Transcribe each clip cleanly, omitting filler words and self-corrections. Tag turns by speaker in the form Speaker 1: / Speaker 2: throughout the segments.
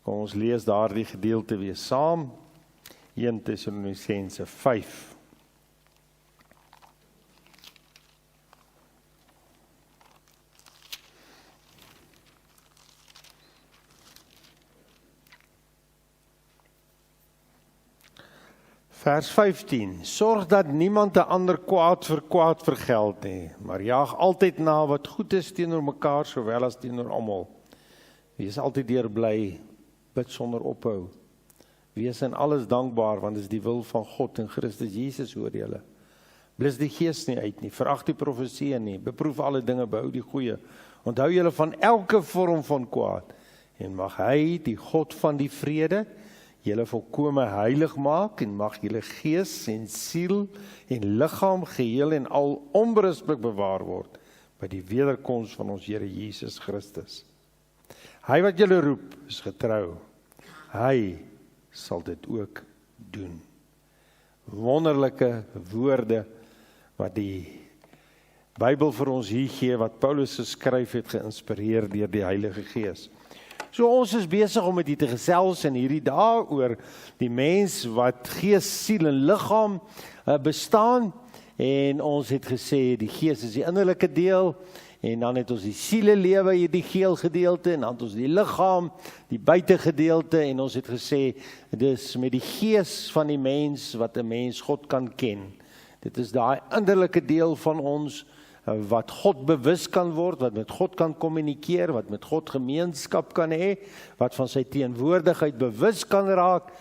Speaker 1: Kom ons lees daardie gedeelte weer saam. 1 Tessalonisense 5. Vers 15, sorg dat niemand 'n ander kwaad vir kwaad vergeld nie, maar jaag altyd na wat goed is teenoor mekaar, sowel as teenoor almal. Wees altyd deurbly, bid sonder ophou. Wees in alles dankbaar, want dit is die wil van God en Christus Jesus, hoor julle. Blus die gees nie uit nie, verag die profeseë nie, beproef alle dinge, behou die goeie. Onthou julle van elke vorm van kwaad, en mag hy, die God van die vrede, julle volkome heilig maak, en mag julle gees en siel en liggaam geheel en al onberisplik bewaar word, by die wederkoms van ons Here Jesus Christus. Hy wat julle roep, is getrou. Hy sal dit ook doen. Wonderlike woorde wat die Bybel vir ons hier gee, wat Paulus geskryf het, geïnspireer deur die Heilige Gees. So ons is besig om met hier te gesels in hierdie dae oor die mens wat gees, siel en liggaam bestaan, en ons het gesê die gees is die innerlike deel, en dan het ons die sielelewe, hierdie geel gedeelte, en dan het ons die liggaam, die buitegedeelte, en ons het gesê, dis met die gees van die mens, wat 'n mens God kan ken. Dit is daai innerlike deel van ons, wat God bewus kan word, wat met God kan kommunikeer, wat met God gemeenskap kan hê, wat van sy teenwoordigheid bewus kan raak,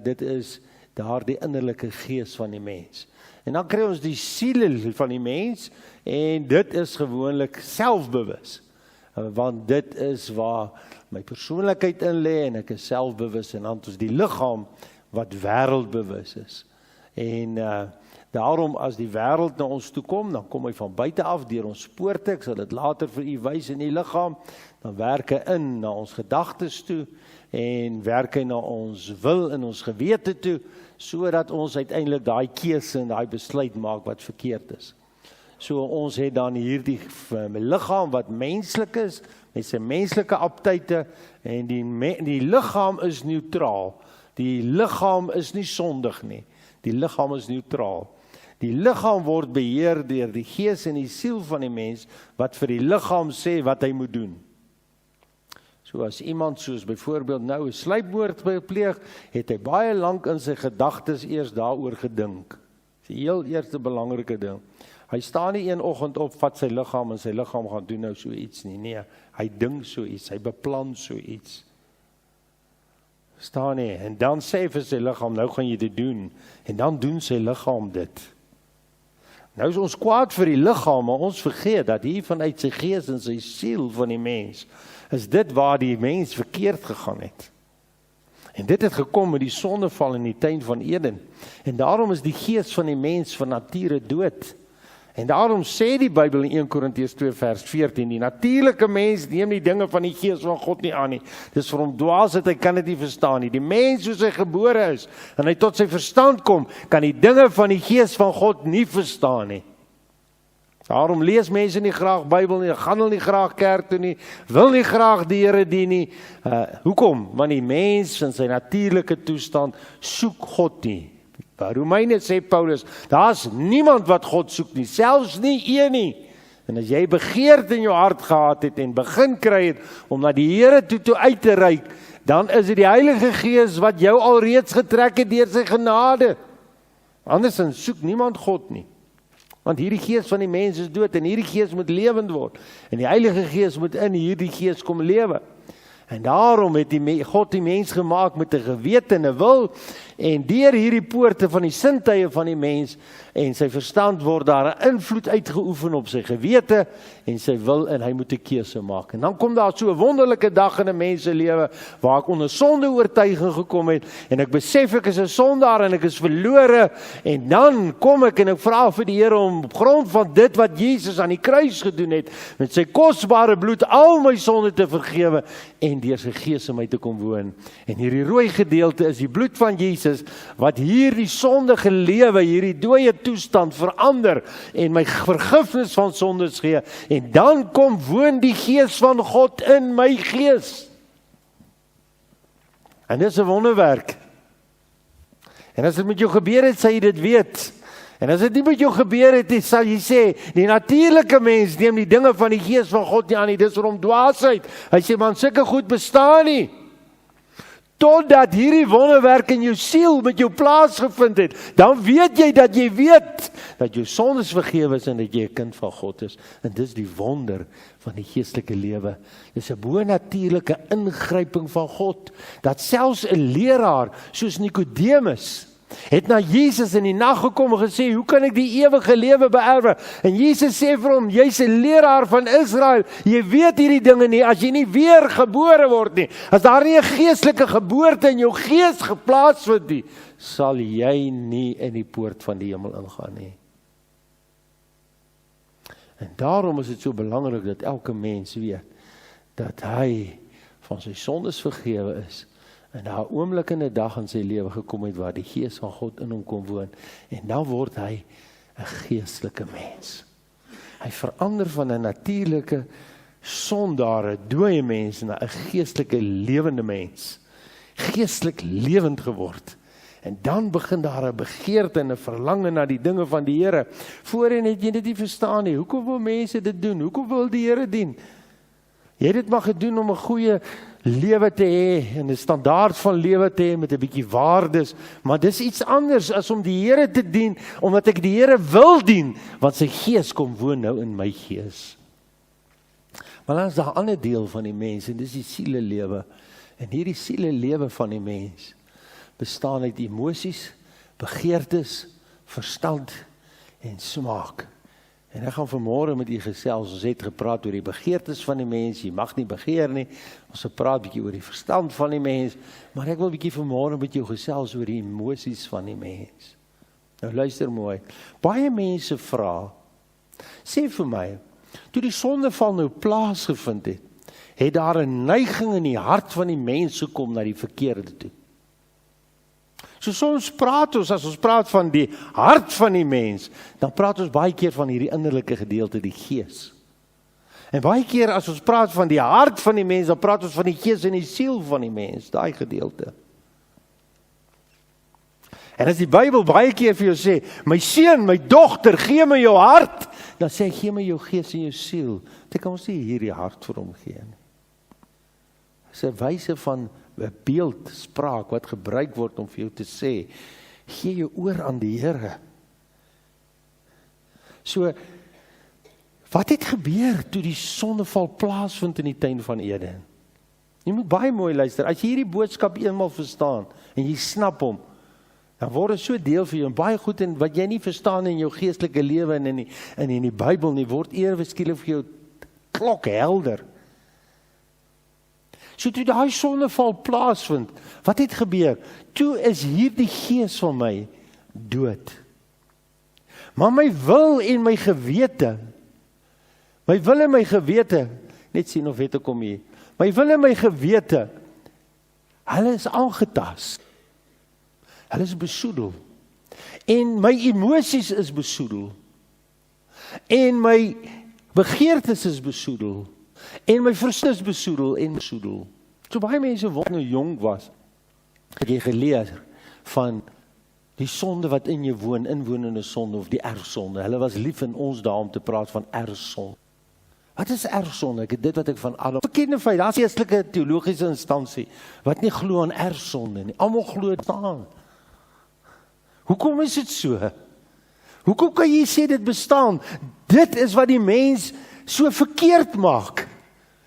Speaker 1: dit is daardie innerlike gees van die mens. En dan kry ons die siele van die mens, en dit is gewoonlik selfbewus, want dit is waar my persoonlikheid in lê, en ek is selfbewus, en dan het ons die liggaam, wat wêreldbewus is. En daarom as die wêreld na ons toe kom, dan kom hy van buite af deur ons poorte, ek sal dit later vir u wys in die liggaam, dan werk hy in na ons gedagtes toe, en werk hy na ons wil en ons gewete toe, sodat ons uiteindelik daai keuse en daai besluit maak wat verkeerd is. So ons het dan hierdie liggaam wat menslik is, met sy menslike aptyte, en die liggaam is neutraal. Die liggaam is nie sondig nie. Die liggaam is neutraal. Die liggaam word beheer deur die gees en die siel van die mens, wat vir die liggaam sê wat hy moet doen. So as iemand soos byvoorbeeld nou 'n sluipmoord gepleeg, het hy baie lank in sy gedagtes eers daaroor gedink. Dis die heel eerste belangrike ding. Hy staan nie een oggend op, vat sy liggaam en sy liggaam gaan doen nou so iets nie. Nee, hy dink so iets, hy beplan so iets. Staan nie, en dan sê vir sy liggaam, nou gaan jy dit doen, en dan doen sy liggaam dit. Nou is ons kwaad vir die liggaam, maar ons vergeet dat hier vanuit sy gees en sy siel van die mens, is dit waar die mens verkeerd gegaan het. En dit het gekom met die sondeval in die tuin van Eden. En daarom is die gees van die mens van nature dood. En daarom sê die Bybel in 1 Korintiërs 2 vers 14, die natuurlike mens neem die dinge van die gees van God nie aan nie. Dis vir hom dwaasheid, hy kan dit nie verstaan nie. Die mens soos hy gebore is, en hy tot sy verstand kom, kan die dinge van die gees van God nie verstaan nie. Daarom lees mense nie graag Bybel nie, gaan hulle nie graag kerk toe nie, wil nie graag die Here dien nie. Hoekom? Want die mens in sy natuurlike toestand soek God nie. By Romeine sê Paulus, daar's niemand wat God soek nie, selfs nie een nie. En as jy begeerte in jou hart gehad het en begin kry het om na die Here toe uit te reik, dan is dit die Heilige Gees wat jou alreeds getrek het deur sy genade. Andersins soek niemand God nie. Want hierdie gees van die mens is dood en hierdie gees moet lewend word. En die Heilige Gees moet in hierdie gees kom lewe. En daarom het God die mens gemaak met 'n gewete en 'n wil, en deur hierdie poorte van die sintuie van die mens en sy verstand word daar 'n invloed uitgeoefen op sy gewete en sy wil, en hy moet 'n keuse maak. En dan kom daar so 'n wonderlike dag in 'n mens se lewe waar ek onder sonde oortuiging gekom het en ek besef ek is 'n sondaar en ek is verlore, en dan kom ek en ek vra vir die Here om op grond van dit wat Jesus aan die kruis gedoen het, met sy kosbare bloed al my sonde te vergewe en deur sy gees in my te kom woon. En hierdie rooi gedeelte is die bloed van Jesus wat hierdie sondige lewe, hierdie dooie toestand verander en my vergifnis van sondes gee, en dan kom woon die gees van God in my gees. En dis 'n wonderwerk. En as dit met jou gebeur het, sal jy dit weet. En as dit nie met jou gebeur het, sal jy sê, die natuurlike mens neem die dinge van die Gees van God nie aan nie, dis vir hom dwaasheid. Hy sê, man, sulke goed bestaan nie. Totdat hierdie wonderwerk in jou siel met jou plaasgevind het, dan weet jy dat jou sondes vergewe is en dat jy 'n kind van God is. En dis die wonder van die geestelike lewe. Dis 'n bonatuurlike ingryping van God, dat selfs 'n leraar soos Nikodemus het na Jesus in die nag gekom en gesê, hoe kan ek die ewige lewe beerwe? En Jesus sê vir hom, jy's 'n leraar van Israel, jy weet hierdie dinge nie, as jy nie weer gebore word nie, as daar nie 'n geestelike geboorte in jou gees geplaas word nie, sal jy nie in die poort van die hemel ingaan nie. En daarom is dit so belangrik dat elke mens weet, dat hy van sy sondes vergewe is, en daar 'n oomblik in 'n dag in sy lewe gekom het waar die Gees van God in hom kom woon, en dan word hy 'n geestelike mens. Hy verander van 'n natuurlike sondaar, 'n dooie mens, na 'n geestelike lewende mens. Geestelik lewend geword. En dan begin daar 'n begeerte en 'n verlange na die dinge van die Here. Voorheen het jy dit nie verstaan nie. Hoekom wil mense dit doen? Hoekom wil die Here dien? Jy het dit maar gedoen om 'n goeie lewe te hê en 'n standaard van lewe te hê met 'n bietjie waardes, maar dis iets anders as om die Here te dien, omdat ek die Here wil dien, want sy Gees kom woon nou in my gees. Maar dan is daar 'n ander deel van die mens, en dis die sielelewe. En hierdie sielelewe van die mens bestaan uit emosies, begeertes, verstand en smaak. En ek gaan vanmôre met u gesels, ons het gepraat oor die begeertes van die mens, jy mag nie begeer nie, ons het praat bietjie oor die verstand van die mens, maar ek wil bietjie vanmôre met jou gesels oor die emosies van die mens. Nou luister mooi, baie mense vra, sê vir my, toe die sondeval nou plaasgevind het daar 'n neiging in die hart van die mens gekom na die verkeerde toe. So soms praat ons, as ons praat van die hart van die mens, dan praat ons baie keer van hierdie innerlike gedeelte, die gees. En baie keer as ons praat van die hart van die mens, dan praat ons van die gees en die siel van die mens, daai gedeelte. En as die Bybel baie keer vir jou sê, my seun, my dogter, gee my jou hart, dan sê hy, gee my jou gees en jou siel. Dit kan ons nie hierdie hart vir hom gee nie. Dit is 'n wyse van 'n beeldspraak wat gebruik word om vir jou te sê, gee jou oor aan die Here. So, wat het gebeur toe die sondeval plaasvind in die tuin van Eden? Jy moet baie mooi luister, as jy hierdie boodskap eenmaal verstaan, en jy snap hom, dan word dit so deel vir jou, en baie goed, en wat jy nie verstaan in jou geestelike lewe, en in die Bybel nie, word ewe skielik vir jou klokhelder. So toe daai sondeval plaasvind, wat het gebeur? Toe is hierdie gees van my dood. Maar my wil en my gewete, net sien of het ek kom hier, my wil en my gewete, hulle is aangetast, hulle is besoedel, en my emosies is besoedel, en my begeertes is besoedel, en my verstand is besoedel en besoedel. So baie mense wat nou jong was, het jy geleer van die sonde wat in jou woon, inwonende sonde of die erfsonde. Hulle was lief in ons dae om te praat van erfsonde. Wat is erfsonde? Ek het dit wat ek van Adam bekende feit, daar's 'n geestelike teologiese instansie wat nie glo aan erfsonde nie. Almal glo dit aan. Hoekom is dit so? Hoekom kan jy sê dit bestaan? Dit is wat die mens so verkeerd maak,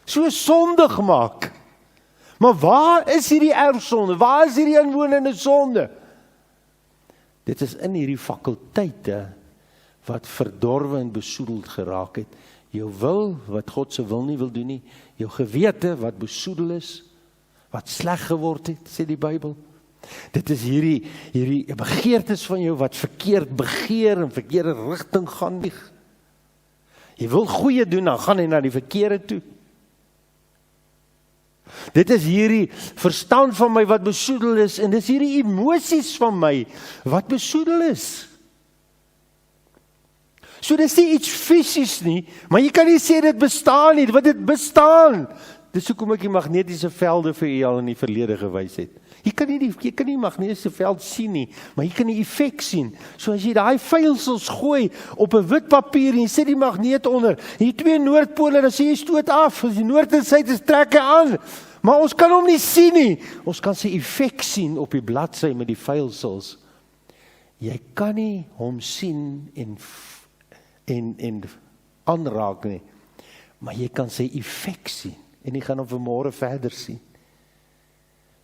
Speaker 1: so sondig maak. Maar waar is hierdie erfsonde? Waar is hierdie inwonende sonde? Dit is in hierdie fakulteite wat verdorwe en besoedeld geraak het. Jou wil, wat God se wil nie wil doen nie. Jou gewete, wat besoedel is, wat sleg geword het, sê die Bybel. Dit is hierdie begeertes van jou, wat verkeerd begeer en verkeerde rigting gaan. Jy wil goeie doen, dan gaan jy na die verkeerde toe. Dit is hierdie verstand van my wat besoedel is, en dis hierdie emosies van my wat besoedel is. So dis nie iets fisies nie, maar jy kan nie sê dit bestaan nie, want dit bestaan. Dis hoekom ek die magnetiese velde vir u al in die verlede gewys het. Jy kan nie magnesiumveld sien nie, maar jy kan die effek sien. So as jy daai vuilsels gooi op 'n wit papier en jy sit die magneet onder, en jy 2 noordpole, dan sê jy stoot af, as die noord en suid is trek hy aan. Maar ons kan hom nie sien nie. Ons kan sy effek sien op die bladsy met die vuilsels. Jy kan nie hom sien en aanraak nie, maar jy kan sy effek sien, en jy gaan hom vanmôre verder sien.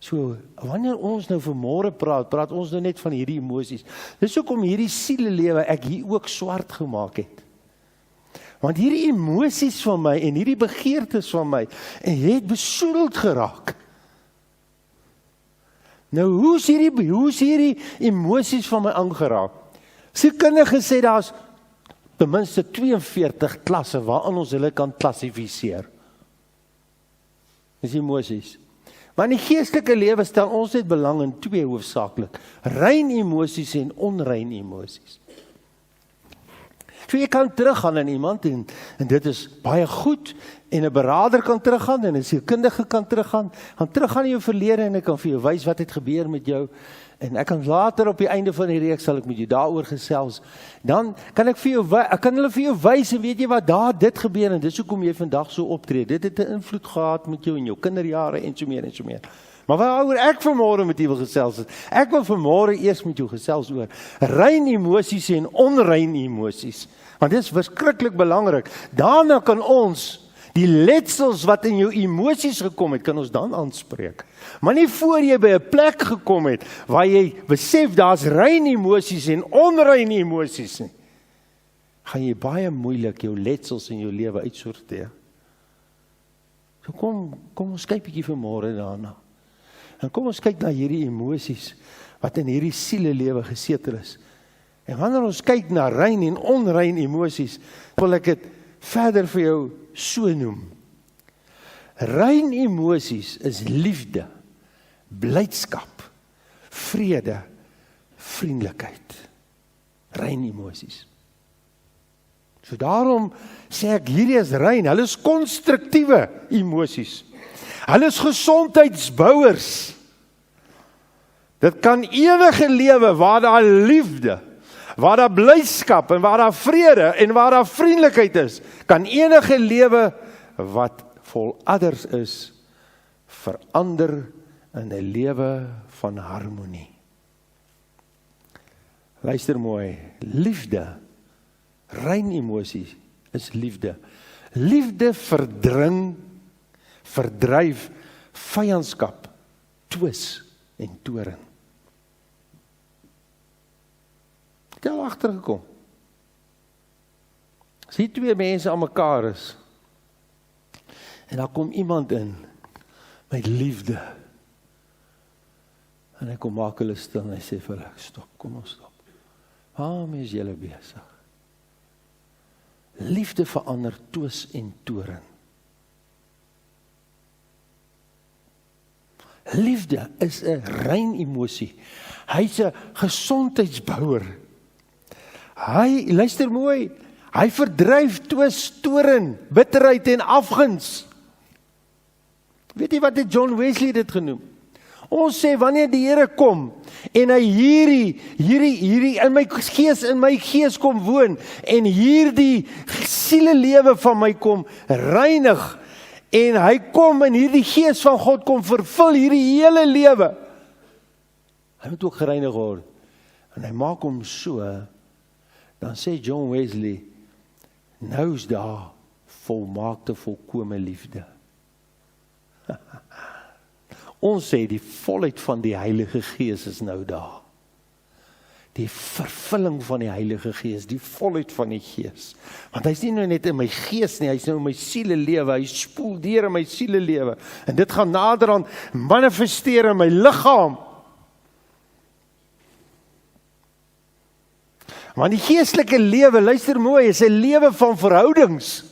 Speaker 1: So, wanneer ons nou vanmôre praat ons nou net van hierdie emosies. Dis hoekom hierdie sielelewe ek hier ook swart gemaak het. Want hierdie emosies van my en hierdie begeertes van my, en het besoedeld geraak. Nou, hoe is hierdie emosies van my aangeraak? Sielkundiges sê daar's ten minste 42 klasse waarin ons hulle kan klassifiseer. Dis emosies. Maar in die geestelike lewe stel ons net belang in 2 hoofsaaklik: rein emosies en onrein emosies. So jy kan teruggaan aan iemand en dit is baie goed, en 'n beraader kan teruggaan en 'n sielkundige kan teruggaan in jou verlede en ek kan vir jou wys wat het gebeur met jou, en ek kan later op die einde van die reeks sal ek met jou daaroor gesels. Dan kan ek kan hulle vir jou wys, en weet jy wat, dit gebeur en dis hoekom jy vandag so optree. Dit het 'n invloed gehad met jou in jou kinderjare en so meer. Maar waaroor ek vanmôre met u wil gesels is, ek wil vanmôre eers met jou gesels oor rein emosies en onrein emosies. Want dit is verskriklik belangrik. Daarna kan ons die letsels wat in jou emosies gekom het, kan ons dan aanspreek. Maar nie voor jy by 'n plek gekom het waar jy besef daar's rein emosies en onrein emosies nie, gaan jy baie moeilik jou letsels in jou lewe uitsorteer. So kom ons kyk bietjie vanmôre daarna. En kom ons kyk na hierdie emosies wat in hierdie sielelewe gesetel is. En wanneer ons kyk na rein en onrein emosies, wil ek dit verder vir jou so noem. Rein emosies is liefde, blydskap, vrede, vriendelikheid. Rein emosies. So daarom sê ek hierdie is rein, hulle is konstruktiewe emosies. Hulle is gesondheidsbouers. Dit kan ewige lewe waar daar liefde, waar daar blydskap en waar daar vrede en waar daar vriendelikheid is, kan enige lewe wat voladers is, verander in 'n lewe van harmonie. Luister mooi, liefde, rein emosie is liefde. Liefde verdryf vyandskap, twis en toorn. Het jy al agtergekom? As hier 2 mense aan mekaar is, en daar kom iemand in, met liefde, en hy kom maak hulle stil, en hy sê vir hulle, stop, kom ons stop. Waarmee is julle besig? Liefde verander twis en toorn. Liefde is 'n rein emosie. Hy's 'n gesondheidsbouer. Luister mooi, hy verdryf twis, toorn, bitterheid en afguns. Weet jy wat het John Wesley dit genoem? Ons sê wanneer die Here kom en hy hierdie in my gees kom woon en hierdie sielelewe van my kom reinig, en hy kom in hierdie gees van God kom vervul hierdie hele lewe. Hy moet ook gereinig word. En hy maak hom so, dan sê John Wesley, nou is daar volmaakte, volkome liefde. Ons sê die volheid van die Heilige Gees is nou daar. Die vervulling van die Heilige Gees, die volheid van die Gees. Want hy's nie nou net in my gees nie, hy's nou in my sielelewe, hy spoel deur in my sielelewe. En dit gaan naderhand manifesteer in my liggaam. Want die geestelike lewe, luister mooi, is 'n lewe van verhoudings.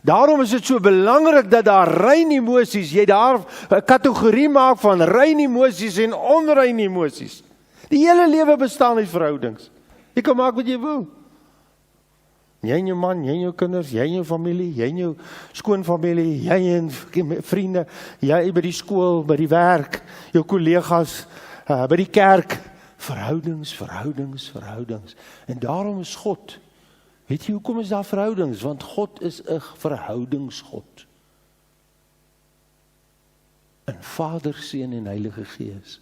Speaker 1: Daarom is dit so belangrik dat daar rein emosies, jy daar 'n kategorie maak van rein emosies en onrein emosies. Die hele lewe bestaan uit verhoudings. Jy kan maak wat jy wil. Jy en jou man, jy en jou kinders, jy en jou familie, jy en jou skoonfamilie, jy en vriende, jy by die skool, by die werk, jou kollegas, by die kerk. Verhoudings. En daarom is God. Weet jy hoekom is daar verhoudings? Want God is 'n verhoudingsgod. In Vader, Seun en Heilige Gees.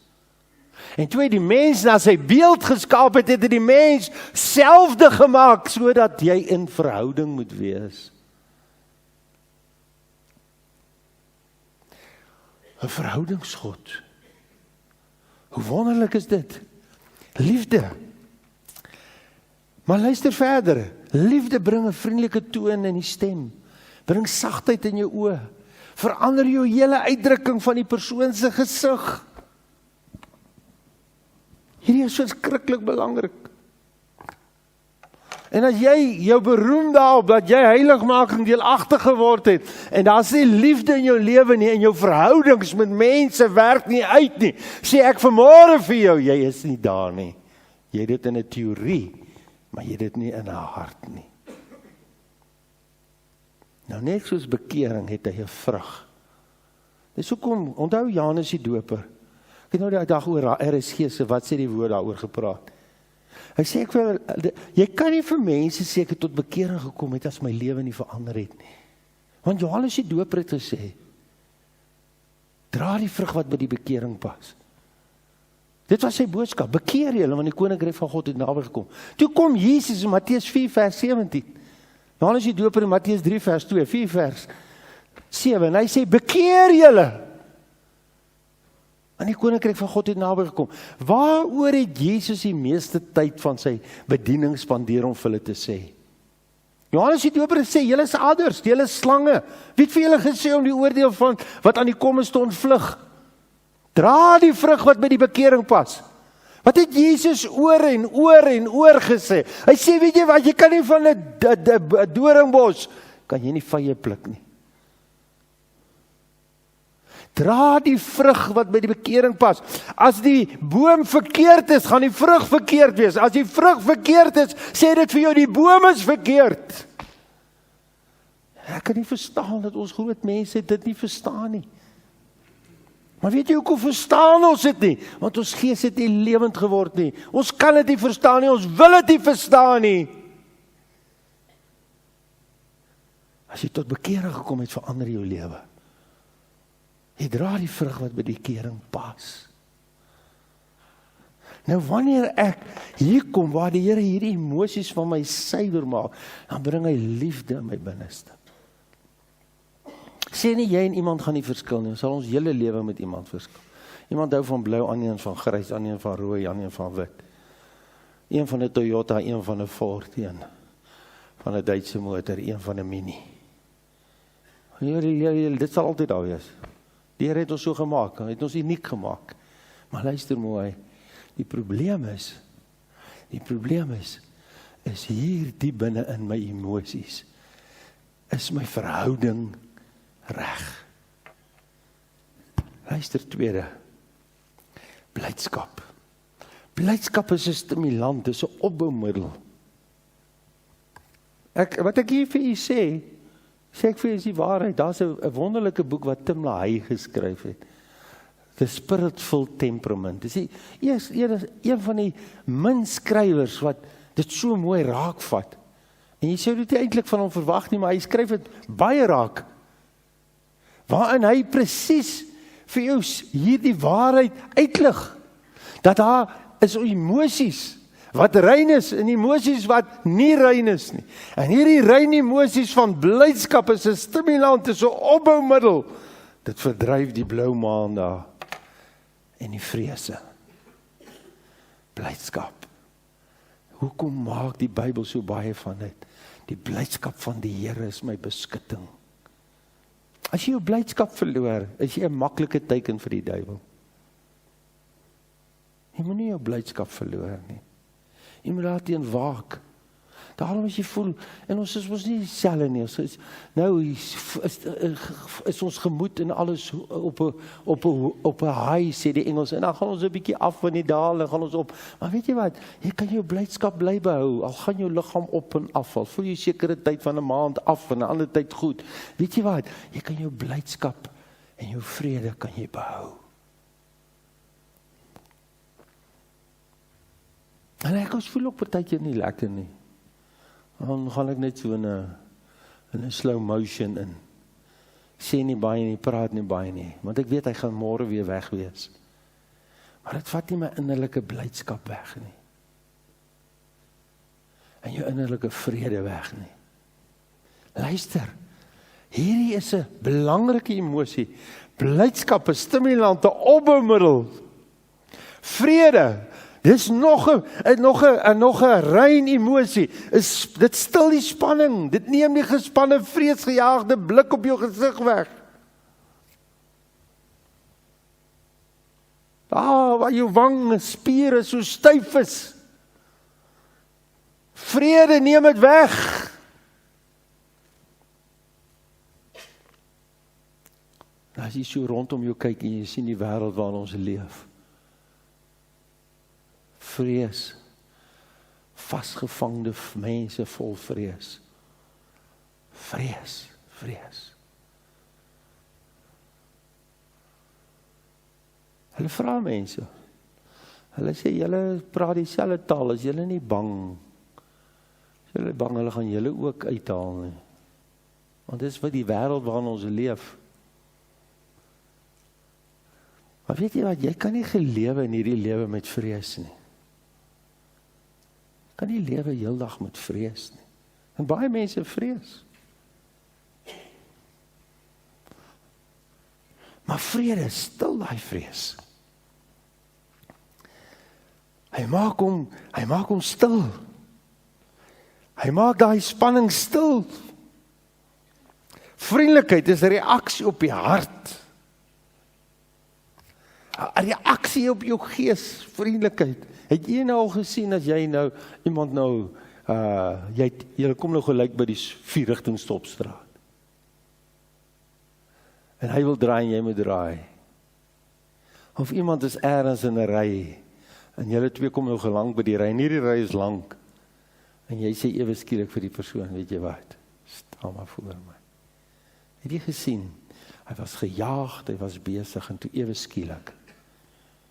Speaker 1: En toe hy die mens na sy beeld geskaap het, het hy die mens selfde gemaak, sodat jy in verhouding moet wees. 'n Verhoudingsgod. Hoe wonderlik is dit? Liefde. Maar luister verder. Liefde bring 'n vriendelike toon in die stem. Bring sagtheid in jou oë. Verander jou hele uitdrukking van die persoon se gesig. Hierdie is verskriklik belangrik. En as jy jou beroem daarop dat jy heiligmaking deelagtig geword het en daar's nie liefde in jou lewe nie en jou verhoudings met mense werk nie uit nie, sê ek vanmôre vir jou, jy is nie daar nie. Jy het dit in 'n teorie, maar jy het dit nie in 'n hart nie. Nou net soos bekering het hy 'n vrug. Dis hoekom, onthou Johannes die Doper. Ek het nou die dag oor RSG se wat sê die woord daaroor gepraat. Hy sê ek wil, jy kan nie vir mense sê ek het tot bekering gekom het as my lewe nie verander het nie. Want Johannes die Doper het gesê, dra die vrug wat by die bekering pas. Dit was sy boodskap, bekeer julle want die koninkryk van God het naby gekom. Toe kom Jesus in Matteus 4 vers 17. Johannes die Doper in Matteus 3 vers 2, 4 vers 7 en hy sê bekeer julle. En die koninkryk van God het naby gekom. Waaroor het Jesus die meeste tyd van sy bediening spandeer om vir hulle te sê? Johannes die Doper sê, julle is adders, julle is slange. Wie het vir julle gesê om die oordeel van wat aan die kom is te ontvlug? Dra die vrug wat by die bekering pas. Wat het Jesus oor en oor gesê? Hy sê, weet jy wat, jy kan nie van 'n doringbos, kan jy nie vye pluk nie. Dra die vrug wat by die bekering pas. As die boom verkeerd is, gaan die vrug verkeerd wees. As die vrug verkeerd is, sê dit vir jou, die boom is verkeerd. Ek kan nie verstaan dat ons groot mense dit nie verstaan nie. Maar weet jy hoekom verstaan ons dit nie? Want ons gees het nie lewend geword nie. Ons kan dit nie verstaan nie, ons wil dit nie verstaan nie. As jy tot bekering gekom het, verander jou lewe. Jy dra die vrug wat by die bekering pas. Nou wanneer ek hier kom waar die Here hierdie emosies van my suiwer maak, dan bring hy liefde in my binneste. Sê nie jy en iemand gaan nie verskil nie, sal ons hele lewe met iemand verskil. Iemand hou van blou, ander een van grys, ander een van rooi, ander een van wit. Een van 'n Toyota, een van 'n Ford, een van 'n Duitse motor, een van 'n Mini. Dit sal altyd daar wees. Die Here het ons so gemaak, het ons uniek gemaak. Maar luister mooi, die probleem is hier diep binne in my emosies, is my verhouding reg. Luister tweede, blydskap. Blydskap is 'n stimulant, is 'n opboumiddel. Wat ek hier vir u sê ek vir u is die waarheid. Daar's 'n wonderlike boek wat Tim LaHaye geskryf het. The Spirit-Filled Temperament. Dis een van die min skrywers wat dit so mooi raakvat. En jy sou dit eintlik van hom verwag nie, maar hy skryf dit baie raak. Waarin hy presies vir jou hierdie waarheid uitlig. Dat daar is emosies wat rein is en emosies wat nie rein is nie. En hierdie rein emosies van blydskap is 'n stimulant, is 'n opboumiddel. Dit verdryf die blou maan daar en die vrese. Blydskap. Hoekom maak die Bybel so baie van dit? Die blydskap van die Here is my beskutting. As jy jou blydskap verloor, is jy 'n maklike teken vir die duiwel. Jy moet nie jou blydskap verloor nie. Jy moet daarteen waak. Daarom as jy voel, en ons is nie dieselfde nie, nou is ons gemoed en alles op 'n high, sê die Engels, en dan gaan ons 'n bietjie af van die daal, en gaan ons op, maar weet jy wat, jy kan jou blydskap bly behou, al gaan jou liggaam op en af, al voel jy sekere tyd van 'n maand af, en 'n ander tyd goed, weet jy wat, jy kan jou blydskap en jou vrede kan jy behou. En ek voel ook partykeer nie lekker nie. Dan gaan ek net so in 'n slow motion in. Sê nie baie nie, praat nie baie nie, want ek weet hy gaan môre weer weg wees. Maar dit vat nie my innerlike blydskap weg nie. En jou innerlike vrede weg nie. Luister, hierdie is 'n belangrike emosie. Blydskap is stimulante opboumiddel. Vrede, dis nog 'n rein emosie. Dit stil die spanning. Dit neem die gespanne, vreesgejaagde blik op jou gesig weg. Waar jou wang spiere so styf is. Vrede neem dit weg. Nou as jy so rondom jou kyk en jy sien die wêreld waarin ons leef. Vrees, vasgevangde mense vol vrees. Vrees. Hulle vra mense. Hulle sê, julle praat dieselfde taal, is julle nie bang? Is julle bang, hulle gaan julle ook uithaal nie. Want dit is wat die wêreld waarin ons leef. Maar weet jy wat, jy kan nie gelewe in hierdie lewe met vrees nie. Kan nie lewe heeldag met vrees nie. En baie mense vrees. Maar vrede stil daai vrees. Hy maak hom stil. Hy maak daai spanning stil. Vriendelikheid is 'n reaksie op die hart. 'n reaksie op jou gees, vriendelikheid. Het jy nou al gesien as jy nou iemand nou jy kom nou gelyk by die 4-rigting stopstraat. En hy wil draai en jy moet draai. Of iemand is ergens in 'n ry en julle twee kom nou gelang by die ry. En hierdie ry is lank. En jy sê ewe skielik vir die persoon, weet jy wat? Staan maar voor my. Het jy gesien? Hy was gejaagd, hy was besig en toe ewe skielik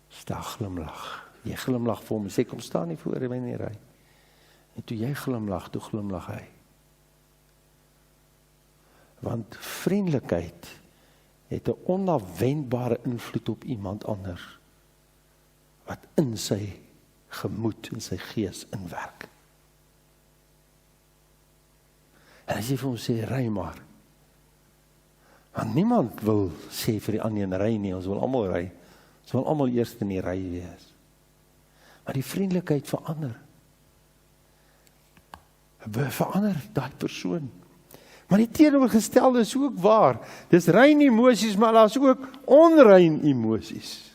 Speaker 1: staan glimlag. Jy glimlag vir hom, sê kom staan nie voor my nie ry. En toe jy glimlag, toe glimlag hy. Want vriendelikheid het 'n onafwendbare invloed op iemand anders wat in sy gemoed en sy gees inwerk. En as jy vir hom sê, ry maar. Want niemand wil sê vir die ander een ry nie, ons wil almal ry. Ons wil almal eers in die ry wees. Maar die vriendelikheid verander. Verander daai persoon. Maar die teenoorgestelde is ook waar. Dis rein emosies, maar daar's ook onrein emosies.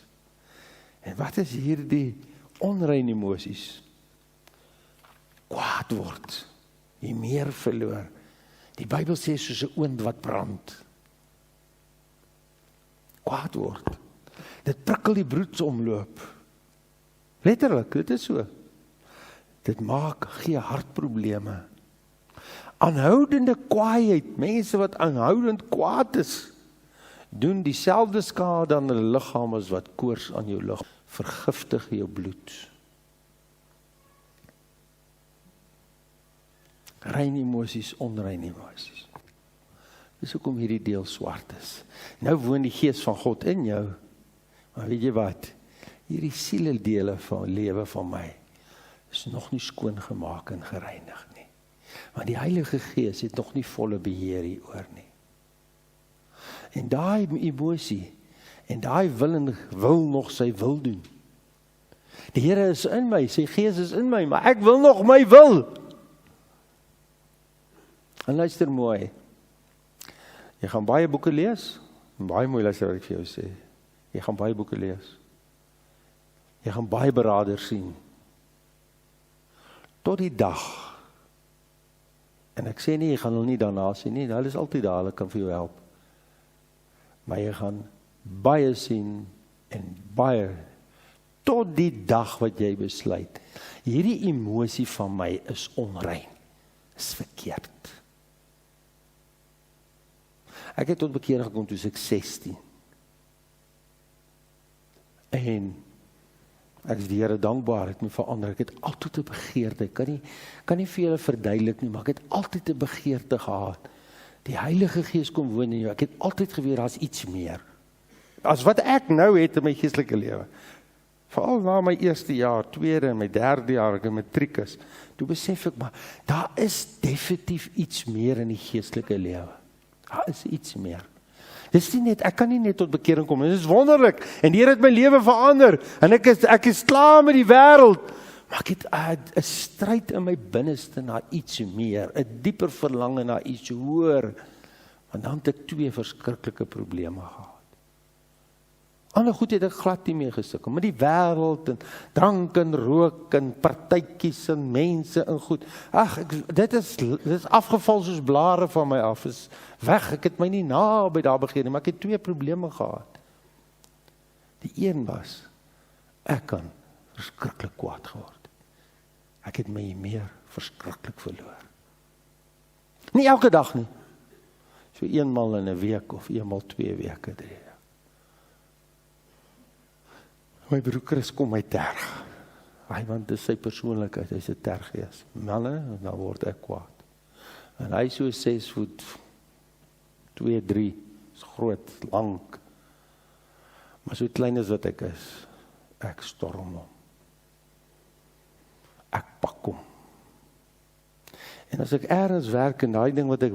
Speaker 1: En wat is hierdie onrein emosies? Kwaad word. Die meer verloor. Die Bybel sê soos 'n oond wat brand. Kwaad word. Dit prikkel die bloedsomloop. Letterlik, dit is so. Dit gee hartprobleme. Aanhoudende kwaadheid, mense wat aanhoudend kwaad is, doen dieselfde skade aan hulle liggaam as wat koors aan jou liggaam. Vergiftig jou bloed. Rein emosies, onrein emosies. Dis hoekom hierdie deel swart is. Nou woon die Gees van God in jou. Maar weet jy wat? Hierdie sieledele van lewe van my is nog nie skoon gemaak en gereinig nie. Want die Heilige Gees het nog nie volle beheer hieroor nie. En daai emosie en daai wil nog sy wil doen. Die Here is in my, sy Gees is in my, maar ek wil nog my wil. En luister mooi. Jy gaan baie boeke lees. Baie mooi luister wat ek vir jou sê. Jy gaan baie boeke lees. Jy gaan baie beraders sien. Tot die dag En ek sê nie, jy gaan hulle nie daarna sien nie, hulle is altyd daar, hulle kan vir jou help. Maar jy gaan baie sien, en baie, tot die dag wat jy besluit, hierdie emosie van my is onrein, is verkeerd. Ek het tot bekering gekom toe ek 16. En ek is die Here dankbaar, het my verander. Ek het altyd 'n begeerte, ek kan nie vir julle verduidelik nie, maar ek het altyd 'n begeerte gehad. Die Heilige Gees kom woon in jou, ek het altyd geweet, daar's iets meer. As wat ek nou het in my geestelike lewe. Veral na my eerste jaar, tweede en my derde jaar, ek in matriek is, toe besef ek, maar daar is definitief iets meer in die geestelike lewe. Daar is iets meer. Dis nie net, ek kan nie net tot bekering kom, dit is wonderlik, en die Here het my lewe verander, en ek is klaar met die wêreld, maar ek het 'n stryd in my binneste na iets meer, 'n dieper verlange na iets hoër, want dan het ek 2 verskriklike probleme gehad. Ander goed het ek glad nie mee gesukkel, met die wêreld, en drank en rook, en partytjies, en mense, en goed. Ag, dit is afgeval soos blare van my af, is weg, ek het my nie naby daar begeer nie, maar ek het 2 probleme gehad. Die een was, ek kan verskriklik kwaad geword. Ek het my meer verskriklik verloor. Nie elke dag nie, so eenmal in 'n week, of eenmal 2 weke, 3. My broer Chris kom my terg. Want dis sy persoonlikheid, hy's 'n terggees. Manne, dan word ek kwaad. En hy so 6 voet, 2, 3, is groot, lank. Maar so klein as wat ek is, ek storm hom. Ek pak hom. En as ek ergens werk, en daai ding wat ek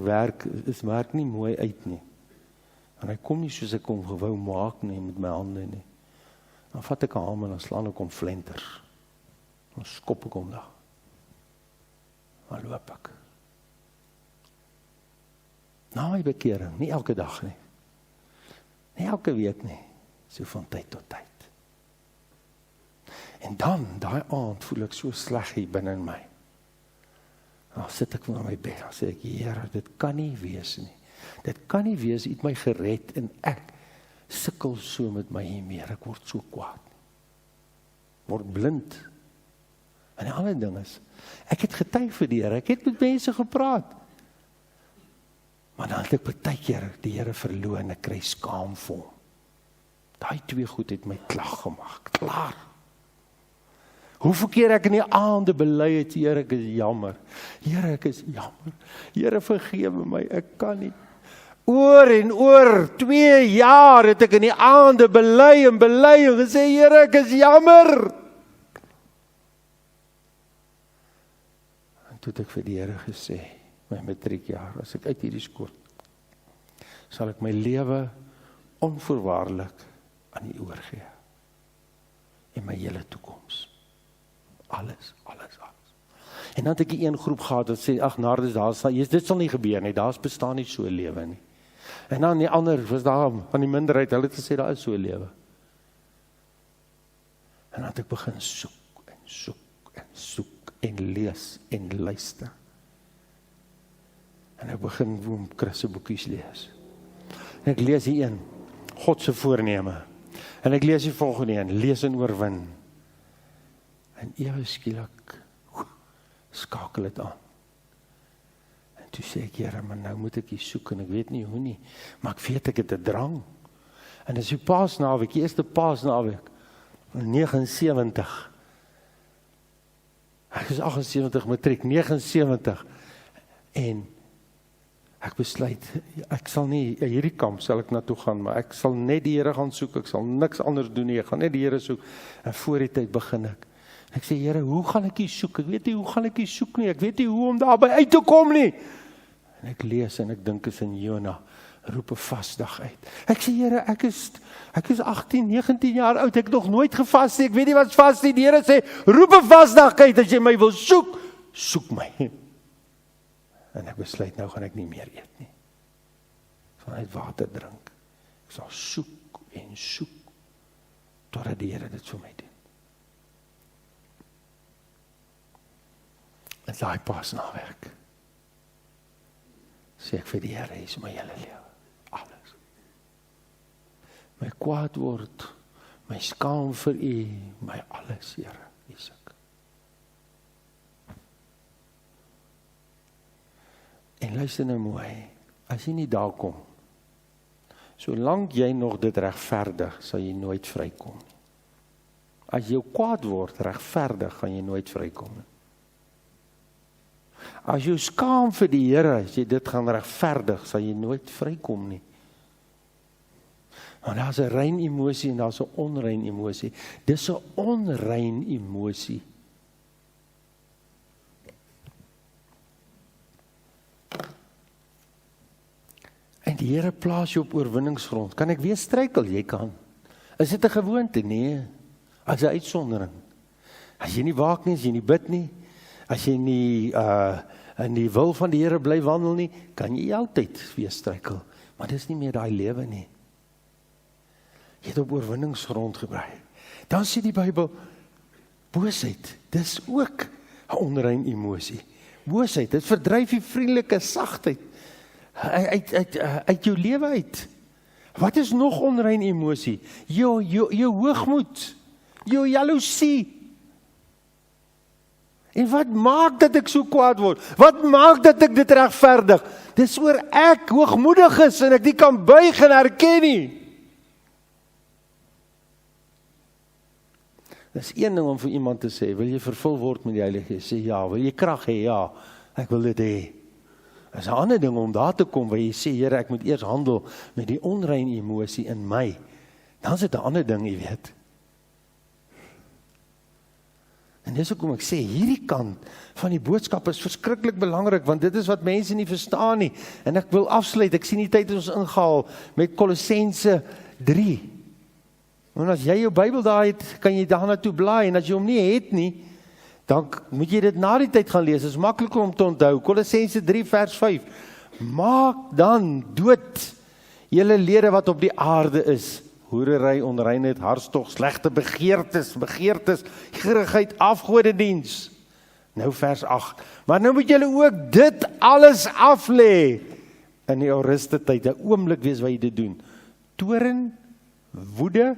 Speaker 1: werk nie mooi uit nie. En hy kom nie soos ek hom gewou maak nie, met my hande nie. Dan vat ek 'n hamer en dan slaan ek hom flenters. Dan skop ek hom daar. Dan loop ek. Na my bekering, nie elke dag nie. Nie elke week nie. So van tyd tot tyd. En dan, daai aand, voel ek so sleg hier binne in my. Dan sit ek voor my bed, dan sê ek, Here, dit kan nie wees nie. Dit kan nie wees, U het my gered, en ek sukkel so met my hiermee, ek word so kwaad. Word blind. En die ander ding is, ek het getuig vir die Here, ek het met mense gepraat. Maar dan het ek partykeer die Here verloor en ek kry skaam vir hom. Daai 2 goed het my klag gemaak, klaar. Hoeveel keer ek in die aande bely het, Here, ek is jammer. Here, ek is jammer. Here, vergewe my, ek kan nie. Oor en oor, 2 jaar het ek in die aande bely en gesê, Here, ek is jammer. En toe het ek vir die Here gesê, my matriekjaar, as ek uit hierdie skool, sal ek my lewe onvoorwaardelik aan U oorgee. En my hele toekoms. Alles. En dan het ek die een groep gehad, wat sê, ag, Nardus, dit sal nie gebeur nie, daar bestaan nie so 'n lewe nie. En dan die ander, was daar van die minderheid, hulle het gesê, daar is so 'n lewe. En dan het ek begin soek en lees en luister. En ek begin Chris se boekies lees. En ek lees die een, God se voorneme. En ek lees die volgende een, lees en oorwin. En ewe skielik skakel dit aan. En toe sê ek, Here, maar nou moet ek hier soek, en ek weet nie hoe nie, maar ek weet ek het 'n drang. En dis die Paasnaweek, die eerste Paasnaweek, 79. Ek is 78 matriek, 79. En ek besluit, ek sal nie, hierdie kamp sal ek na toe gaan, maar ek sal net die Here gaan soek, ek sal niks anders doen nie, ek gaan net die Here soek, en voor die tyd begin ek. Ek sê, Here, hoe gaan ek hier soek? Ek weet nie hoe gaan ek hier soek nie, ek weet nie hoe om daarby uit te kom nie. En ek lees en ek dink is in Jona, roep 'n vasdag uit. Ek sê, Here, ek is 18, 19 jaar oud, ek het nog nooit gevas nie, ek weet nie wat vas nie. Die Here sê, roep 'n vasdag uit, as jy my wil soek, soek my. En ek besluit, nou gaan ek nie meer eet nie. Ek sal net water drink. Ek sal soek en soek, totdat die Here dit vir my doen. En daai Paasnaweek sê ek vir die Here, hy is my hele lewe, alles. My kwaad word, my skaam vir U, my alles, Here, is ek. En luister nou mooi, as jy nie daar kom, solank jy nog dit regverdig, sal jy nooit vrykom nie. As jy kwaad word, regverdig, gaan jy nooit vrykom nie. As jy skaam vir die Here, as jy dit gaan regverdig, sal jy nooit vrykom nie. Want daar's 'n rein emosie en daar's 'n onrein emosie. Dis 'n onrein emosie. En die Here plaas jou op oorwinningsgrond. Kan ek weer struikel? Jy kan. Is dit 'n gewoonte? Nee. As 'n uitsondering. As jy nie waak nie, as jy nie bid nie, as jy nie in die wil van die Here bly wandel nie, kan jy altyd weer struikel. Maar dis nie meer daai lewe nie. Jy het op oorwinningsgrond gebly. Dan sê die Bybel, boosheid, dis ook 'n onrein emosie. Boosheid, dit verdryf die vriendelike sagtheid uit jou lewe uit. Wat is nog onrein emosie? Jou hoogmoed, jou jaloesie. En wat maak dat ek so kwaad word? Wat maak dat ek dit regverdig? Dis oor ek hoogmoedig is en ek nie kan buig en erken nie. Dis een ding om vir iemand te sê, wil jy vervul word met die Heilige Gees? Sê ja. Wil jy krag hê? Ja. Ek wil dit hê. Dis 'n ander ding om daar te kom waar jy sê, Here, ek moet eers handel met die onrein emosie in my. Dan is dit 'n ander ding, jy weet. En dis hoekom ek sê, hierdie kant van die boodskap is verskriklik belangrik, want dit is wat mense nie verstaan nie. En ek wil afsluit, ek sien die tyd het ons ingehaal met Kolossense 3. Want as jy jou Bybel daar het, kan jy daarna toe blaai, en as jy hom nie het nie, dan moet jy dit na die tyd gaan lees. Dit is makliker om te onthou. Kolossense 3 vers 5. Maak dan dood julle lede wat op die aarde is. Hoerery, onreinheid, hartstog, slegte begeertes, gierigheid, afgodediens. Nou vers 8. Maar nou moet julle ook dit alles af lê in die oriste tyd, 'n oomblik wees wat jy dit doen. Toorn, woede,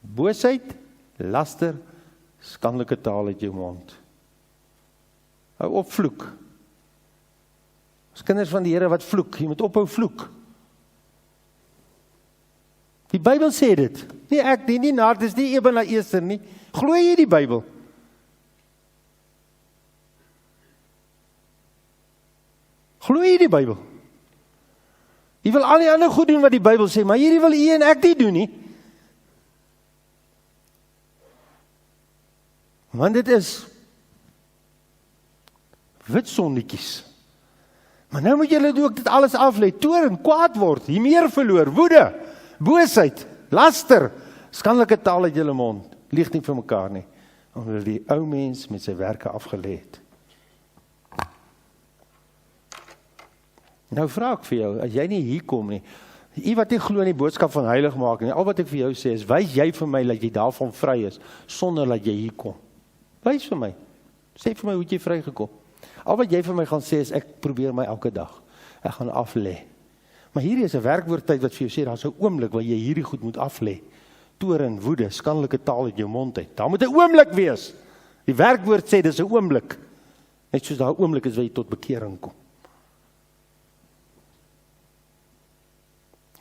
Speaker 1: boosheid, laster, skandelike taal uit jou mond. Hou op vloek. As kinders van die Here wat vloek, jy moet ophou vloek. Die Bybel sê dit. Nie ek nie, nie Nardus, nie Eben na Eester nie. Glo jy die Bybel? Glo jy die Bybel? Jy wil al die ander goed doen wat die Bybel sê, maar hierdie wil jy en ek nie doen nie. Want dit is wit sonnetjies. Maar nou moet julle ook dit alles aflê. Toorn, kwaad word, hier meer verloor, woede, boosheid, laster, skandelike taal uit julle mond. Lieg nie vir mekaar nie, omdat die ou mens met sy werke afgelê het. Nou vra ek vir jou, as jy nie hier kom nie, jy wat nie glo in die boodskap van heiligmaking nie, al wat ek vir jou sê is, wys jy vir my dat jy daarvan vry is, sonder dat jy hier kom. Wys vir my. Sê vir my hoe jy vrygekom. Al wat jy vir my gaan sê is, ek probeer my elke dag. Ek gaan aflê. Maar hierdie is 'n werkwoordtyd wat vir jou sê, daar's 'n oomblik waar jy hierdie goed moet aflê. Toorn, woede, skandelike taal uit jou mond uit. Daar moet 'n oomblik wees. Die werkwoord sê dis 'n oomblik. Net soos daar 'n oomblik is waar jy tot bekering kom.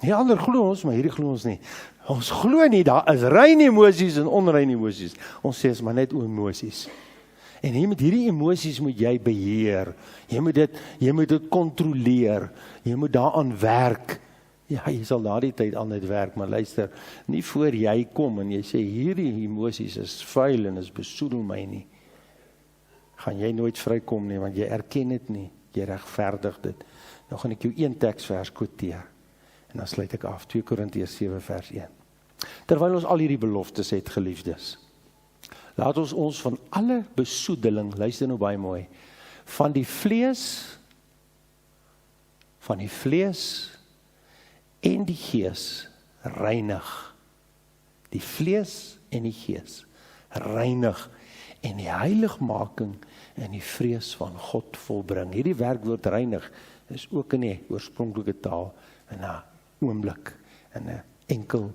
Speaker 1: Die ander glo ons, maar hierdie glo ons nie. Ons glo nie, daar is rein emosies en onrein emosies. Ons sê is maar net emosies. En hier met hierdie emosies moet jy beheer. Jy moet dit kontroleer. Jy moet daaraan werk. Ja, jy sal na die tyd aan dit werk, maar luister, nie voor jy kom en jy sê hierdie emosies is vuil en is besoedel my nie. Gaan jy nooit vrykom nie, want jy erken dit nie. Jy regverdig dit. Nou gaan ek jou een teksvers quoteer. En dan sluit ek af, 2 Korintiërs 7 vers 1. Terwyl ons al hierdie beloftes het, geliefdes, laat ons van alle besoedeling, luister nou baie mooi, van die vlees en die gees reinig. Die vlees en die gees reinig en die heiligmaking en die vrees van God volbring. Hierdie werkwoord reinig is ook in die oorspronklike taal in 'n oomblik, in 'n enkel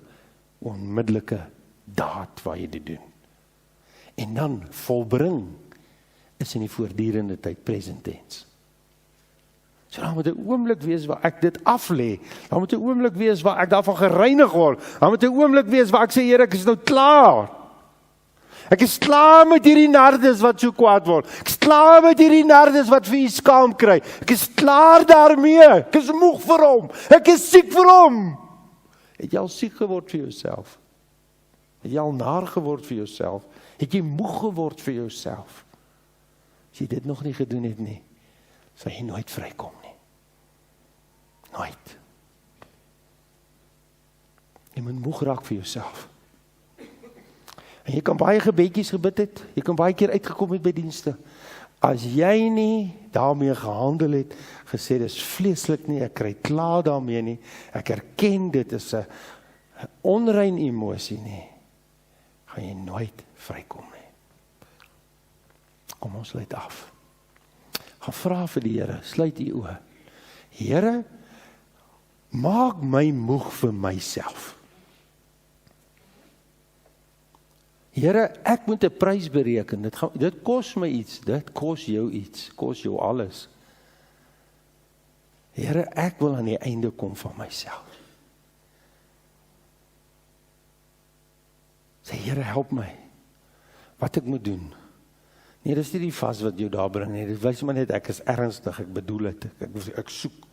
Speaker 1: onmiddellike daad wat jy dit doen. En dan volbring is in die voortdurende tyd present tense. So daar moet 'n oomblik wees waar ek dit aflê. Daar moet 'n oomblik wees waar ek daarvan gereinig word. Daar moet 'n oomblik wees waar ek sê, Here, ek is nou klaar. Ek is klaar met hierdie nardes wat so kwaad word. Ek is klaar met hierdie nardes wat vir U skaam kry. Ek is klaar daarmee. Ek is moeg vir hom. Ek is siek vir hom. Het jy al siek geword vir jouself? Het jy al naar geword vir jouself? Het jy moeg geword vir jouself? As jy dit nog nie gedoen het nie, sal jy nooit vrykom nie. Nooit. Jy moet moeg raak vir jouself. En jy kan baie gebedjies gebid het, jy kan baie keer uitgekom het by dienste. As jy nie daarmee gehandel het, gesê dis vleeslik nie, ek kry klaar daarmee nie, ek erken dit is 'n onrein emosie nie, gaan jy nooit vrykom nie. Kom ons sluit af. Gaan vra vir die Here, sluit U oë. Here, maak my moeg vir myself. Here, ek moet 'n prys bereken. Dit kos my iets, dit kos jou iets, kos jou alles. Here, ek wil aan die einde kom van myself. Sê, Here, help my. Wat ek moet doen. Nee, dis nie die vas wat jou daar bring nie. Dit wys maar net ek is ernstig, ek bedoel dit. Ek soek.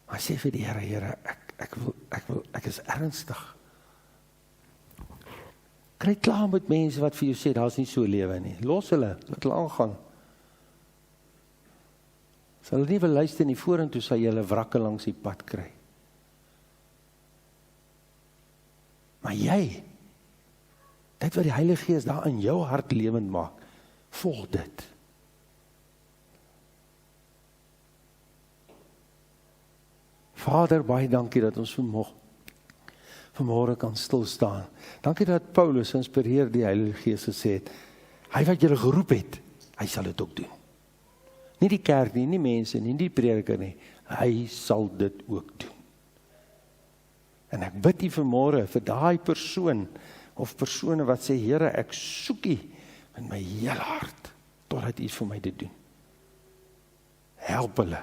Speaker 1: Maar sê vir die Here, Here, ek is ernstig. Kry klaar met mense wat vir jou sê, daar is nie so lewe nie. Los hulle, laat hulle aangaan. Sal hulle nie wil luister nie, vorentoe sal jy hulle wrakke langs die pad kry. Maar jy, dit wat die Heilige Gees daar in jou hart lewend maak, volg dit. Vader, baie dankie dat ons vanmôre kan stilstaan. Dankie dat Paulus inspireer die Heilige Gees gesê het, hy wat julle geroep het, hy sal dit ook doen. Nie die kerk nie, nie mense nie, nie die prediker nie, hy sal dit ook doen. En ek bid U vanmôre vir daai persoon, of persone wat sê, Here, ek soek U met my hele hart, totdat U vir my dit doen. Help hulle,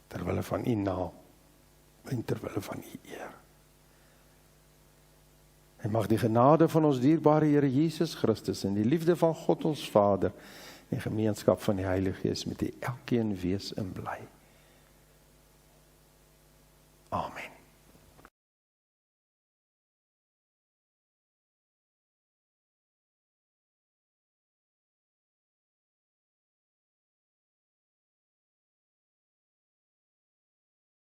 Speaker 1: terwille van U naam, en terwille van U eer. En mag die genade van ons dierbare Here Jesus Christus en die liefde van God ons Vader en die gemeenskap van die Heilige Gees met U elkeen wees en bly. Amen.